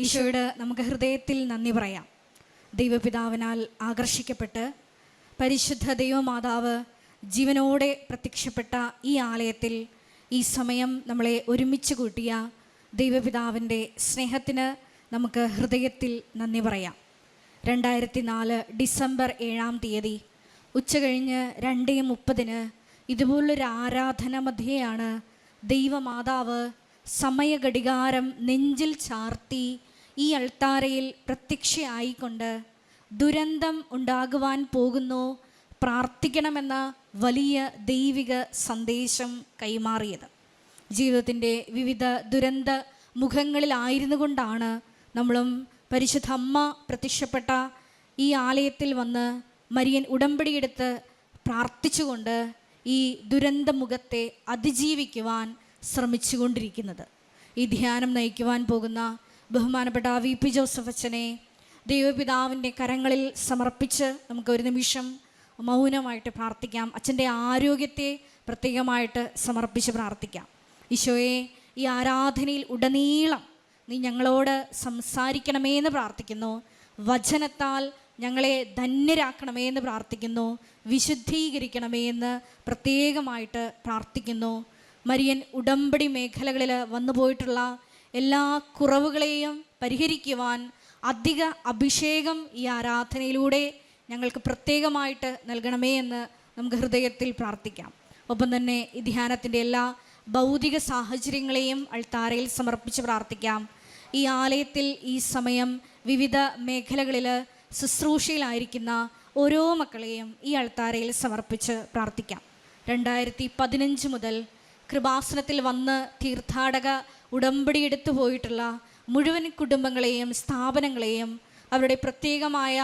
ഈശോയോട് നമുക്ക് ഹൃദയത്തിൽ നന്ദി പറയാം. ദൈവപിതാവിനാൽ ആകർഷിക്കപ്പെട്ട് പരിശുദ്ധ ദൈവമാതാവ് ജീവനോടെ പ്രത്യക്ഷപ്പെട്ട ഈ ആലയത്തിൽ ഈ സമയം നമ്മളെ ഒരുമിച്ച് കൂട്ടിയ ദൈവപിതാവിൻ്റെ സ്നേഹത്തിന് നമുക്ക് ഹൃദയത്തിൽ നന്ദി പറയാം. 2004 ഡിസംബർ 7-ാം തീയതി ഉച്ചകഴിഞ്ഞ് 2:30 ഇതുപോലൊരു ആരാധന മധ്യയാണ് ദൈവമാതാവ് സമയഘടികാരം നെഞ്ചിൽ ചാർത്തി ഈ അൾത്താരയിൽ പ്രത്യക്ഷയായിക്കൊണ്ട് ദുരന്തം ഉണ്ടാകുവാൻ പോകുന്നു, പ്രാർത്ഥിക്കണമെന്ന വലിയ ദൈവിക സന്ദേശം കൈമാറിയത്. ജീവിതത്തിൻ്റെ വിവിധ ദുരന്ത മുഖങ്ങളിലായിരുന്നു കൊണ്ടാണ് നമ്മളും പരിശുദ്ധ അമ്മ പ്രത്യക്ഷപ്പെട്ട ഈ ആലയത്തിൽ വന്ന് മരിയൻ ഉടമ്പടിയെടുത്ത് പ്രാർത്ഥിച്ചുകൊണ്ട് ഈ ദുരന്ത മുഖത്തെ അതിജീവിക്കുവാൻ ശ്രമിച്ചുകൊണ്ടിരിക്കുന്നത്. ഈ ധ്യാനം നയിക്കുവാൻ പോകുന്ന ബഹുമാനപ്പെട്ട VP ജോസഫ് അച്ഛനെ ദൈവപിതാവിൻ്റെ കരങ്ങളിൽ സമർപ്പിച്ച് നമുക്ക് ഒരു നിമിഷം മൗനമായിട്ട് പ്രാർത്ഥിക്കാം. അച്ഛൻ്റെ ആരോഗ്യത്തെ പ്രത്യേകമായിട്ട് സമർപ്പിച്ച് പ്രാർത്ഥിക്കാം. ഈശോയെ, ഈ ആരാധനയിൽ ഉടനീളം നീ ഞങ്ങളോട് സംസാരിക്കണമേ എന്ന് പ്രാർത്ഥിക്കുന്നു. വചനത്താൽ ഞങ്ങളെ ധന്യരാക്കണമേ എന്ന് പ്രാർത്ഥിക്കുന്നു. വിശുദ്ധീകരിക്കണമേ എന്ന് പ്രത്യേകമായിട്ട് പ്രാർത്ഥിക്കുന്നു. മരിയൻ ഉടമ്പടി മേഖലകളിൽ വന്നുപോയിട്ടുള്ള എല്ലാ കുറവുകളെയും പരിഹരിക്കുവാൻ അധിക അഭിഷേകം ഈ ആരാധനയിലൂടെ ഞങ്ങൾക്ക് പ്രത്യേകമായിട്ട് നൽകണമേ എന്ന് നമുക്ക് ഹൃദയത്തിൽ പ്രാർത്ഥിക്കാം. ഒപ്പം തന്നെ ഈ ധ്യാനത്തിൻ്റെ എല്ലാ ഭൗതിക സാഹചര്യങ്ങളെയും അൾത്താരയിൽ സമർപ്പിച്ച് പ്രാർത്ഥിക്കാം. ഈ ആലയത്തിൽ ഈ സമയം വിവിധ മേഖലകളിൽ ശുശ്രൂഷയിലായിരിക്കുന്ന ഓരോ മക്കളെയും ഈ അൾത്താരയിൽ സമർപ്പിച്ച് പ്രാർത്ഥിക്കാം. 2015 മുതൽ കൃപാസനത്തിൽ വന്ന് തീർത്ഥാടക ഉടമ്പടി എടുത്തു പോയിട്ടുള്ള മുഴുവൻ കുടുംബങ്ങളെയും സ്ഥാപനങ്ങളെയും അവരുടെ പ്രത്യേകമായ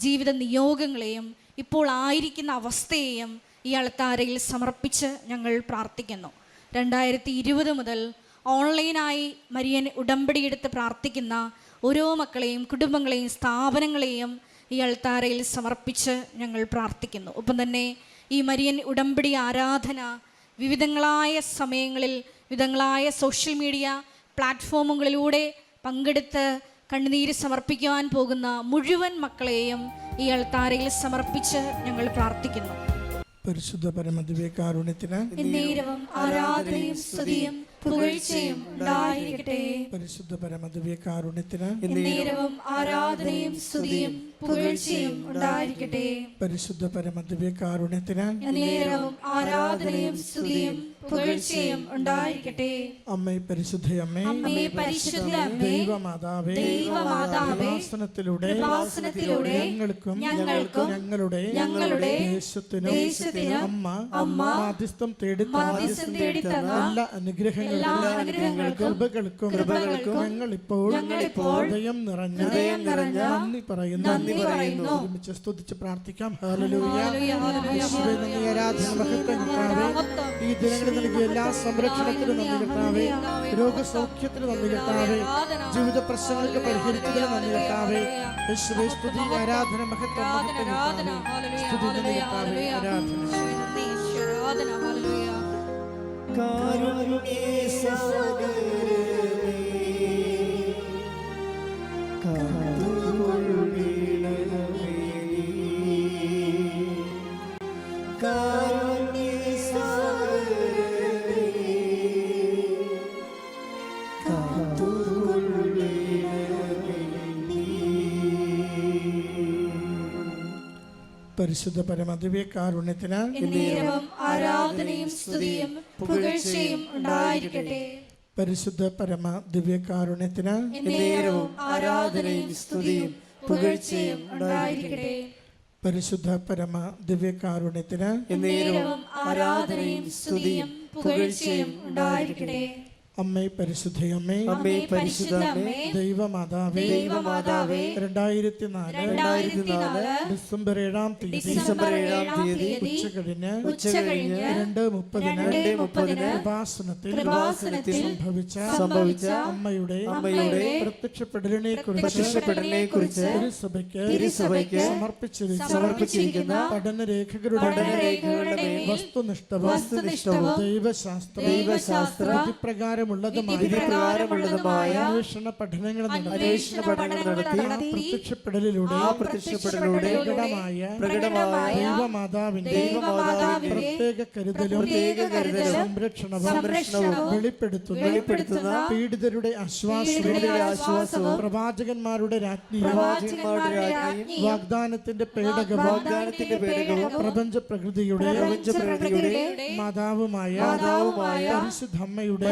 ജീവിത നിയോഗങ്ങളെയും ഇപ്പോൾ ആയിരിക്കുന്ന അവസ്ഥയെയും ഈ അൾത്താരയിൽ സമർപ്പിച്ച് ഞങ്ങൾ പ്രാർത്ഥിക്കുന്നു. 2020 മുതൽ ഓൺലൈനായി മരിയൻ ഉടമ്പടിയെടുത്ത് പ്രാർത്ഥിക്കുന്ന ഓരോ മക്കളെയും കുടുംബങ്ങളെയും സ്ഥാപനങ്ങളെയും ഈ അൾത്താരയിൽ സമർപ്പിച്ച് ഞങ്ങൾ പ്രാർത്ഥിക്കുന്നു. ഒപ്പം തന്നെ ഈ മരിയൻ ഉടമ്പടി ആരാധന വിവിധങ്ങളായ സമയങ്ങളിൽ വിവിധങ്ങളായ സോഷ്യൽ മീഡിയ പ്ലാറ്റ്ഫോമുകളിലൂടെ പങ്കെടുത്ത് കണ്ണുനീര് സമർപ്പിക്കുവാൻ പോകുന്ന മുഴുവൻ മക്കളെയും ഈ അൾത്താരയിൽ സമർപ്പിച്ച് ഞങ്ങൾ പ്രാർത്ഥിക്കുന്നു. പരിശുദ്ധ പരമദിവ്യകാരുണ്യത്തിന് എന്നേരവും ആരാധനയും സ്തുതിയും പുകഴ്ചയും ഉണ്ടായിരിക്കട്ടെ. പരിശുദ്ധ പരമദിവ്യകാരുണ്യത്തിന് എന്നേരവും ആരാധനയും സ്തുതിയും പുകഴ്ചയും ഉണ്ടായിരിക്കട്ടെ. പരിശുദ്ധ പരമദിവ്യകാരുണ്യത്തിന് എന്നേരവും ആരാധനയും സ്തുതിയും പുകഴ്ചയും ഉണ്ടായിരിക്കട്ടെ. അമ്മേ പരിശുദ്ധയമ്മേ, അമ്മേ പരിശുദ്ധയമ്മേ, ദൈവമാതാവേ, ദൈവമാതാവേ, കൃപാസനത്തിലൂടെ ഞങ്ങൾക്കും ഞങ്ങളുടെ ദേശത്തിനും അമ്മ മാധ്യസ്ഥം തേടി എല്ലാ അനുഗ്രഹങ്ങൾക്കും കൃപകൾക്കും ഞങ്ങളിപ്പോൾ ഹൃദയം നിറഞ്ഞ നന്ദി പറയുന്നു. ഒരുമിച്ച് സ്തുതിച്ച് പ്രാർത്ഥിക്കാം. ഹല്ലേലൂയ. യേശുവേ, നന്ദി, ആരാധന, മഹത്വം കർത്താവേ. ഈ ദിനങ്ങളിൽ നൽകിയ എല്ലാ സംരക്ഷണത്തിനും നന്ദി കർത്താവേ. രോഗസൗഖ്യത്തിന് നന്ദി കർത്താവേ. ജീവിത പ്രശ്നങ്ങൾക്ക് പരിഹരിച്ചതിന് നന്ദി കർത്താവേ. യേശുവേ, സ്തുതി, ആരാധന, മഹത്വം കർത്താവേ. സ്തുതി, നന്ദി കർത്താവേ, ആരാധന. പരിശുദ്ധ പരമദിവ്യകാരുണ്യത്തിന് എന്നേരവും ആരാധനയും സ്തുതിയും പുകഴ്ചയും ഉണ്ടായിരിക്കട്ടെ. പരിശുദ്ധ പരമദിവ്യകാരുണ്യത്തിന് എന്നേരവും ആരാധനയും സ്തുതിയും പുകഴ്ചയും ഉണ്ടായിരിക്കട്ടെ. പരിശുദ്ധ പരമദിവ്യകാരുണ്യത്തിന് എന്നേരവും ആരാധനയും സ്തുതിയും പുകഴ്ചയും ഉണ്ടായിരിക്കട്ടെ. അമ്മേ പരിശുദ്ധയമ്മേ, അമ്മേ പരിശുദ്ധയമ്മേ, ദൈവമാതാവേ, 2004 ഡിസംബർ 7-ാം തീയതി ഉച്ചകഴിഞ്ഞ് 2:30 കൃപാസനത്തിൽ സംഭവിച്ച അമ്മയുടെ പ്രത്യക്ഷപ്പെടലിനെ കുറിച്ച് തിരുസഭയ്ക്ക് സമർപ്പിച്ചിരിക്കുന്ന പഠനരേഖകളുടെ വസ്തുനിഷ്ഠവും ദൈവശാസ്ത്ര വിധിപ്രകാരം വിധിപ്രകാരമുള്ളതുമായ അന്വേഷണ പഠനങ്ങൾ നടത്തി പ്രത്യക്ഷപ്പെടലിലൂടെ പ്രകടമായ ദൈവമാതാവിന്റെ പ്രത്യേക കരുതലും സംരക്ഷണവും വെളിപ്പെടുത്തുന്ന പീഡിതരുടെ ആശ്വാസവും പ്രവാചകന്മാരുടെ രാജ്ഞിയും വാഗ്ദാനത്തിന്റെ പേടകവും പ്രപഞ്ച പ്രകൃതിയുടെ മാതാവുമായ പരിശുദ്ധമ്മയുടെ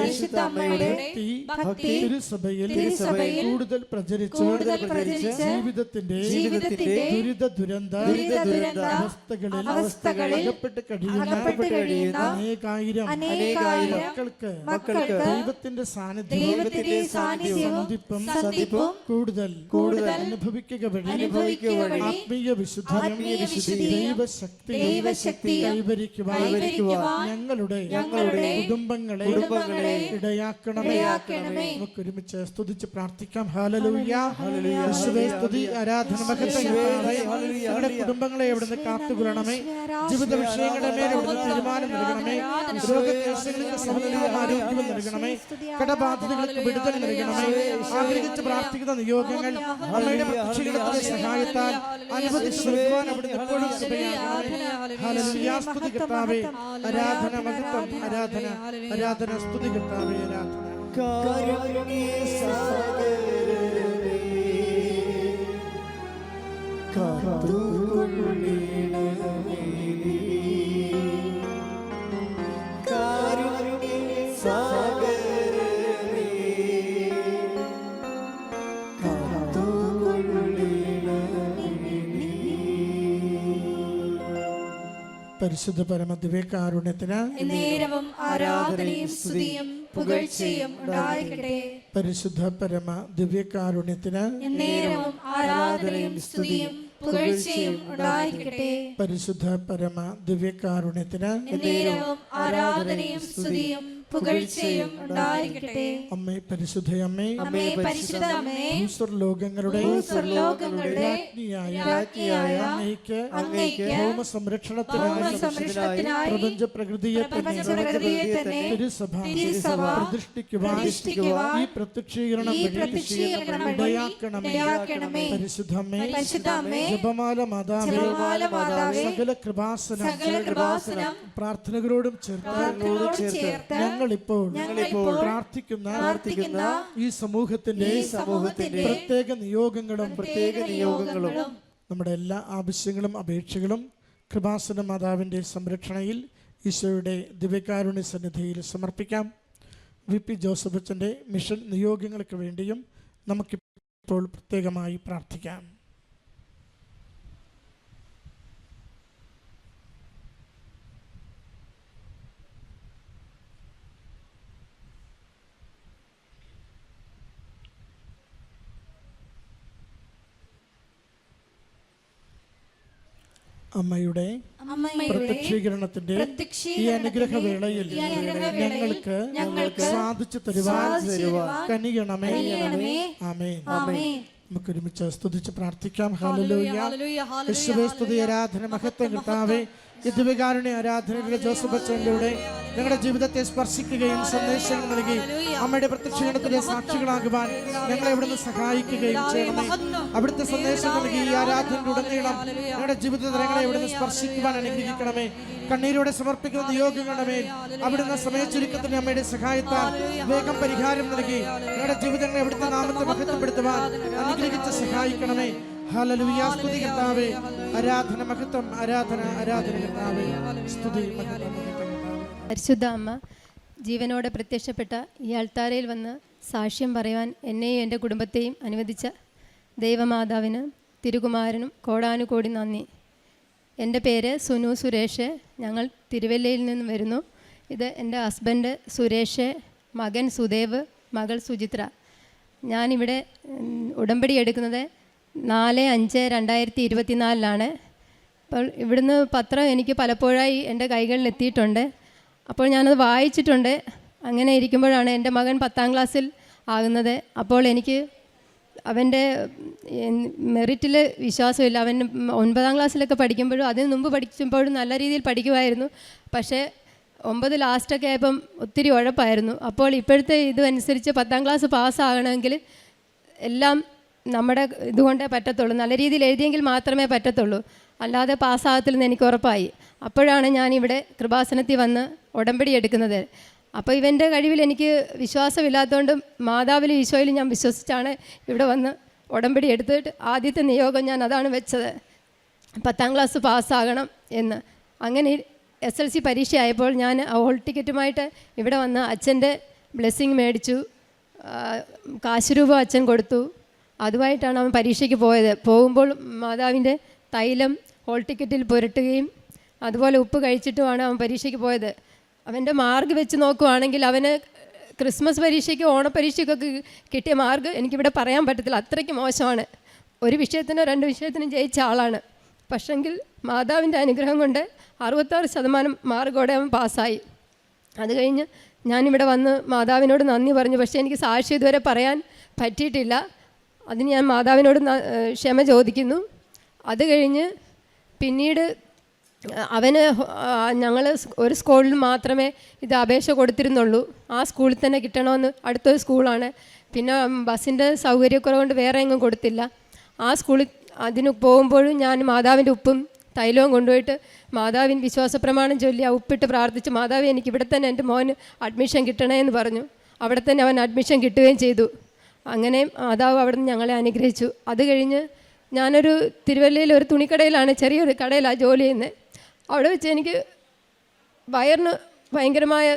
ഭക്തി തിരുസഭയിൽ കൂടുതൽ പ്രചരിച്ച് ജീവിതത്തിന്റെ ദുരിത അവസ്ഥകളിൽ അകപ്പെട്ട് കഴിയുന്ന അനേകായിരം മക്കൾക്ക് ദൈവത്തിന്റെ സാന്നിധ്യം സന്ധിപ്പും കൂടുതൽ അനുഭവിക്കുക വഴി ആത്മീയ വിശുദ്ധി ദൈവശക്തി കൈവരിക്കുവാൻ ഞങ്ങളുടെ കുടുംബങ്ങളെ ഇടയാക്കണമേ. നമുക്ക് ഒരുമിച്ച് സ്തുതിച്ച് പ്രാർത്ഥിക്കാം. ഹല്ലേലൂയ, യേശുവേ സ്തുതി, ആരാധന, മഹത്വം. ഞങ്ങളുടെ കുടുംബങ്ങളെ എവിടുന്ന് കാത്തുകൊള്ളണമേ. ജീവിത വിഷയങ്ങളുടെ മേൽ എവിടുന്ന് തീരുമാനം നൽകണമേ. രോഗകേസുകൾക്ക് സമൃദ്ധിയും ആരോഗ്യവും നൽകണമേ. കടബാധ്യതകൾക്ക് വിടുതൽ നൽകണമേ. ആഗ്രഹിച്ച് പ്രാർത്ഥിക്കുന്ന നിയോഗങ്ങൾ അമ്മയുടെ പ്രത്യക്ഷീകരണത്തിന്റെ സഹായത്താൽ അനുവദിച്ചു നൽകുവാൻ അവിടുന്ന് എപ്പോഴും കൃപയാകണമേ. ഹല്ലേലൂയ, സ്തുതി കർത്താവേ, ആരാധന, മഹത്വം, ആരാധന, സ്തുതി കർത്താവേ, ആരാധന. പരിശുദ്ധ പരമ ദിവ്യകാരുണ്യത്തിന് നേരവും ആരാധനയും സ്തുതിയും പുകഴ്ചയും ഉണ്ടായിരിക്കട്ടെ. പരിശുദ്ധ പരമ ദിവ്യകാരുണ്യത്തിന് നേരവും ആരാധനയും സ്തുതിയും പുകഴ്ചയും ഉണ്ടായിരിക്കട്ടെ. പരിശുദ്ധ പരമ ദിവ്യകാരുണ്യത്തിന് നേരവും ആരാധനയും സ്തുതിയും പുകഴ്ചയും ഉണ്ടായിരിക്കട്ടെ. അമ്മേ പരിശുദ്ധയമ്മേ, അമ്മേ പരിശുദ്ധ അമ്മേ, ഭൂസ്വർലോകങ്ങളുടെ രാജ്ഞിയായ അങ്ങേയ്ക്ക് ഭൗമ സംരക്ഷണത്തിനായി പ്രപഞ്ച പ്രകൃതിയെ തന്നെ തിരുസഭ പ്രതിഷ്ഠിക്കുവാൻ ഈ പ്രത്യക്ഷീകരണം ഇടയാക്കണമേ. പരിശുദ്ധമ്മേ, ജപമാല മാതാവേ, സകല കൃപാസനം പ്രാർത്ഥനകളോടും ചേർത്ത് ഞങ്ങളിപ്പോൾ പ്രാർത്ഥിക്കുന്ന ഈ സമൂഹത്തിന്റെ പ്രത്യേക നിയോഗങ്ങളും നമ്മുടെ എല്ലാ ആവശ്യങ്ങളും അപേക്ഷകളും കൃപാസന മാതാവിന്റെ സംരക്ഷണയിൽ ഈശോയുടെ ദിവ്യകാരുണ്യ സന്നിധിയിൽ സമർപ്പിക്കാം. VP ജോസഫ് അച്ഛൻ്റെ മിഷൻ നിയോഗങ്ങൾക്ക് വേണ്ടിയും നമുക്കിപ്പോൾ പ്രത്യേകമായി പ്രാർത്ഥിക്കാം. അമ്മയുടെ പ്രത്യക്ഷീകരണത്തിന്റെ ഈ അനുഗ്രഹവേളയിൽ ഞങ്ങൾക്ക് സാധിച്ചു തരുവാൻ കനിയണമേ. ആമേൻ. നമുക്ക് ഒരുമിച്ച് സ്തുതിച്ച് പ്രാർത്ഥിക്കാം. ഹല്ലേലൂയ, യേശുവേ സ്തുതി, ആരാധന, മഹത്വം കർത്താവേ. ഈ ദിവ്യകാരുണ്യ ആരാധനയുടെ ജോസഫ് അച്ഛനിലൂടെ ഞങ്ങളുടെ ജീവിതത്തെ സ്പർശിക്കുകയും സന്ദേശങ്ങൾ നൽകി അമ്മയുടെ പ്രത്യക്ഷീകരണത്തിന്റെ സാക്ഷികളാകുവാൻ ഞങ്ങളെ ഇവിടുന്ന് സഹായിക്കുകയും ചെയ്യണമേ. അവിടുത്തെ സന്ദേശം നൽകി ഈ ആരാധനയിലുടനീളം ഞങ്ങളുടെ ജീവിത തലങ്ങളെ ഇവിടുന്ന് സ്പർശിക്കുവാൻ അനുഗ്രഹിക്കണമേ. കണ്ണീരോടെ സമർപ്പിക്കുന്ന നിയോഗങ്ങളുടെ മേൽ അവിടുന്ന് സമയച്ചുരുക്കത്തിന്റെ അമ്മയുടെ സഹായത്താൽ വേഗം പരിഹാരം നൽകി ഞങ്ങളുടെ ജീവിതങ്ങളെ ഇവിടുത്തെ നാമത്തെ മഹത്വപ്പെടുത്തുവാൻ അനുഗ്രഹിച്ച് സഹായിക്കണമേ. ഹല്ലേലൂയ, സ്തുതി കർത്താവേ, ആരാധന, മഹത്വം, ആരാധന കർത്താവേ, സ്തുതി, മഹത്വം. പരിശുദ്ധ അമ്മ ജീവനോടെ പ്രത്യക്ഷപ്പെട്ട ഈ അൾത്താരയിൽ വന്ന് സാക്ഷ്യം പറയുവാൻ എന്നെയും എൻ്റെ കുടുംബത്തെയും അനുവദിച്ച ദൈവമാതാവിന് തിരുകുമാരനും കോടാനുകോടി നന്ദി. എൻ്റെ പേര് സുനു സുരേഷ്. ഞങ്ങൾ തിരുവല്ലയിൽ നിന്ന് വരുന്നു. ഇത് എൻ്റെ ഹസ്ബൻഡ് സുരേഷ്, മകൻ സുദേവ്, മകൾ സുചിത്ര. ഞാനിവിടെ ഉടമ്പടി എടുക്കുന്നത് 4/5/2024 അപ്പോൾ ഇവിടുന്ന് പത്രം എനിക്ക് പലപ്പോഴായി എൻ്റെ കൈകളിൽ എത്തിയിട്ടുണ്ട്. അപ്പോൾ ഞാനത് വായിച്ചിട്ടുണ്ട്. അങ്ങനെ ഇരിക്കുമ്പോഴാണ് എൻ്റെ മകൻ 10ാം ക്ലാസ്സിൽ ആകുന്നത്. അപ്പോൾ എനിക്ക് അവൻ്റെ മെറിറ്റിൽ വിശ്വാസമില്ല. അവൻ 9ാം ക്ലാസ്സിലൊക്കെ പഠിക്കുമ്പോഴും അതിന് മുമ്പ് പഠിക്കുമ്പോഴും നല്ല രീതിയിൽ പഠിക്കുമായിരുന്നു. പക്ഷേ 9 ലാസ്റ്റൊക്കെ ആയപ്പം ഒത്തിരി ഉഴപ്പായിരുന്നു. അപ്പോൾ ഇപ്പോഴത്തെ ഇതനുസരിച്ച് 10ാം ക്ലാസ് പാസ്സാകണമെങ്കിൽ എല്ലാം നമ്മുടെ ഇതുകൊണ്ടേ പറ്റത്തുള്ളൂ, നല്ല രീതിയിൽ എഴുതിയെങ്കിൽ മാത്രമേ പറ്റത്തുള്ളൂ, അല്ലാതെ പാസ്സാകത്തില്ലെന്ന് എനിക്ക് ഉറപ്പായി. അപ്പോഴാണ് ഞാനിവിടെ കൃപാസനത്തിൽ വന്ന് ഉടമ്പടി എടുക്കുന്നത്. അപ്പോൾ ഇവൻ്റെ കഴിവിൽ എനിക്ക് വിശ്വാസമില്ലാത്തതുകൊണ്ട് മാതാവിലും ഈശോയിലും ഞാൻ വിശ്വസിച്ചാണ് ഇവിടെ വന്ന് ഉടമ്പടി എടുത്തിട്ട് ആദ്യത്തെ നിയോഗം ഞാൻ അതാണ് വെച്ചത്, 10ാം ക്ലാസ് പാസ്സാകണം എന്ന്. അങ്ങനെ SLC പരീക്ഷയായപ്പോൾ ഞാൻ ഹോൾ ടിക്കറ്റുമായിട്ട് ഇവിടെ വന്ന് അച്ഛൻ്റെ ബ്ലെസ്സിങ് മേടിച്ചു, കാശ് രൂപ അച്ഛൻ കൊടുത്തു. അതുമായിട്ടാണ് അവൻ പരീക്ഷയ്ക്ക് പോയത്. പോകുമ്പോൾ മാതാവിൻ്റെ തൈലം ഹോൾ ടിക്കറ്റിൽ പുരട്ടുകയും അതുപോലെ ഉപ്പ് കഴിച്ചിട്ടുമാണ് അവൻ പരീക്ഷയ്ക്ക് പോയത്. അവൻ്റെ മാർക്ക് വെച്ച് നോക്കുവാണെങ്കിൽ അവന് ക്രിസ്മസ് പരീക്ഷയ്ക്കും ഓണപ്പരീക്ഷയ്ക്കൊക്കെ കിട്ടിയ മാർക്ക് എനിക്കിവിടെ പറയാൻ പറ്റത്തില്ല, അത്രയ്ക്ക് മോശമാണ്. ഒരു വിഷയത്തിനോ 2 വിഷയത്തിനും ജയിച്ച ആളാണ്. പക്ഷെങ്കിൽ മാതാവിൻ്റെ അനുഗ്രഹം കൊണ്ട് 66% മാർക്കോടെ അവൻ പാസ്സായി. അത് കഴിഞ്ഞ് ഞാനിവിടെ വന്ന് മാതാവിനോട് നന്ദി പറഞ്ഞു. പക്ഷേ എനിക്ക് സാക്ഷി ഇതുവരെ പറയാൻ പറ്റിയിട്ടില്ല. അതിന് ഞാൻ മാതാവിനോട് ക്ഷമ ചോദിക്കുന്നു. അത് കഴിഞ്ഞ് പിന്നീട് അവന് ഞങ്ങൾ ഒരു സ്കൂളിൽ മാത്രമേ ഇത് അപേക്ഷ കൊടുത്തിരുന്നുള്ളൂ. ആ സ്കൂളിൽ തന്നെ കിട്ടണമെന്ന്, അടുത്തൊരു സ്കൂളാണ്. പിന്നെ ബസ്സിൻ്റെ സൗകര്യക്കുറവുകൊണ്ട് വേറെ എങ്ങും കൊടുത്തില്ല. ആ സ്കൂളിൽ അതിന് പോകുമ്പോഴും ഞാൻ മാതാവിൻ്റെ ഉപ്പും തൈലവും കൊണ്ടുപോയിട്ട് മാതാവിൻ വിശ്വാസപ്രമാണം ചൊല്ലി ആ ഉപ്പിട്ട് പ്രാർത്ഥിച്ചു, മാതാവ് എനിക്ക് ഇവിടെ തന്നെ എൻ്റെ മോന് അഡ്മിഷൻ കിട്ടണമെന്ന് പറഞ്ഞു. അവിടെ തന്നെ അവൻ അഡ്മിഷൻ കിട്ടുകയും ചെയ്തു. അങ്ങനെ മാതാവ് അവിടെ നിന്ന് ഞങ്ങളെ അനുഗ്രഹിച്ചു. അത് കഴിഞ്ഞ് ഞാനൊരു തിരുവല്ലയിൽ ഒരു തുണിക്കടയിലാണ്, ചെറിയൊരു കടയിലാണ് ജോലി ചെയ്യുന്നത്. അവിടെ വെച്ച് എനിക്ക് വയറിന് ഭയങ്കരമായ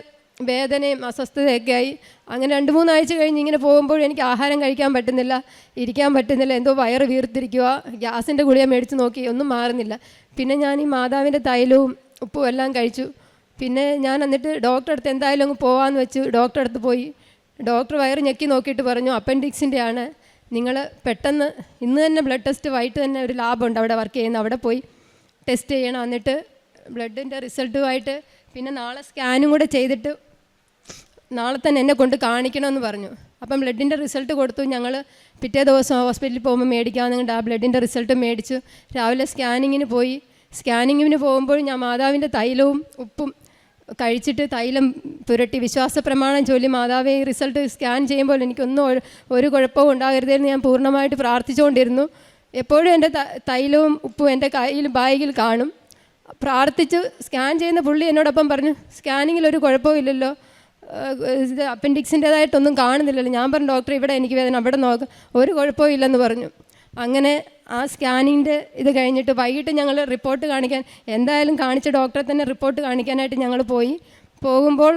വേദനയും അസ്വസ്ഥതയൊക്കെ ആയി. അങ്ങനെ 2-3 ആഴ്ച കഴിഞ്ഞ് ഇങ്ങനെ പോകുമ്പോൾ എനിക്ക് ആഹാരം കഴിക്കാൻ പറ്റുന്നില്ല, ഇരിക്കാൻ പറ്റുന്നില്ല, എന്തോ വയറ് വീർത്തിരിക്കുക. ഗ്യാസിൻ്റെ ഗുളിക മേടിച്ച് നോക്കി, ഒന്നും മാറുന്നില്ല. പിന്നെ ഞാൻ ഈ മാതാവിൻ്റെ തൈലവും ഉപ്പും എല്ലാം കഴിച്ചു. പിന്നെ ഞാൻ എന്നിട്ട് ഡോക്ടറെ അടുത്ത് എന്തായാലും അങ്ങ് പോകാമെന്ന് വെച്ച് ഡോക്ടറെ അടുത്ത് പോയി. ഡോക്ടർ വയറ് ഞെക്കി നോക്കിയിട്ട് പറഞ്ഞു, അപ്പൻഡിക്സിൻ്റെ ആണ്, നിങ്ങൾ പെട്ടെന്ന് ഇന്ന് തന്നെ ബ്ലഡ് ടെസ്റ്റ്, വൈകിട്ട് തന്നെ ഒരു ലാബുണ്ട് അവിടെ വർക്ക് ചെയ്യുന്ന, അവിടെ പോയി ടെസ്റ്റ് ചെയ്യണം. എന്നിട്ട് ബ്ലഡിൻ്റെ റിസൾട്ടുമായിട്ട് പിന്നെ നാളെ സ്കാനും കൂടെ ചെയ്തിട്ട് നാളെ തന്നെ എന്നെ കൊണ്ട് കാണിക്കണമെന്ന് പറഞ്ഞു. അപ്പം ബ്ലഡിൻ്റെ റിസൾട്ട് കൊടുത്തു. ഞങ്ങൾ പിറ്റേ ദിവസം ഹോസ്പിറ്റലിൽ പോകുമ്പോൾ മേടിക്കാമെന്നുകൊണ്ട് ആ ബ്ലഡിൻ്റെ റിസൾട്ട് മേടിച്ചു. രാവിലെ സ്കാനിങ്ങിന് പോയി. സ്കാനിങ്ങിന് പോകുമ്പോൾ ഞാൻ മാതാവിൻ്റെ തൈലവും ഉപ്പും കഴിച്ചിട്ട് തൈലം പുരട്ടി വിശ്വാസപ്രമാണം ചൊല്ലി, മാതാവേ ഈ റിസൾട്ട് സ്കാൻ ചെയ്യുമ്പോൾ എനിക്കൊന്നും ഒരു കുഴപ്പവും ഉണ്ടാകരുതെന്ന് ഞാൻ പൂർണ്ണമായിട്ട് പ്രാർത്ഥിച്ചുകൊണ്ടിരുന്നു. എപ്പോഴും എൻ്റെ തൈലവും ഉപ്പും എൻ്റെ കയ്യിൽ ബാഗിൽ കാണും. പ്രാർത്ഥിച്ച് സ്കാൻ ചെയ്യുന്ന പുള്ളി എന്നോടൊപ്പം പറഞ്ഞു, സ്കാനിങ്ങിൽ ഒരു കുഴപ്പമില്ലല്ലോ, ഇത് അപ്പൻഡിക്സിൻ്റേതായിട്ടൊന്നും കാണുന്നില്ലല്ലോ. ഞാൻ പറഞ്ഞു, ഡോക്ടർ ഇവിടെ എനിക്ക് വേദന, അവിടെ നോക്കാം, ഒരു കുഴപ്പവും ഇല്ലെന്ന് പറഞ്ഞു. അങ്ങനെ ആ സ്കാനിങ്ങിൻ്റെ ഇത് കഴിഞ്ഞിട്ട് വൈകിട്ട് ഞങ്ങൾ റിപ്പോർട്ട് കാണിക്കാൻ, എന്തായാലും കാണിച്ച ഡോക്ടറെ തന്നെ റിപ്പോർട്ട് കാണിക്കാനായിട്ട് ഞങ്ങൾ പോകുമ്പോൾ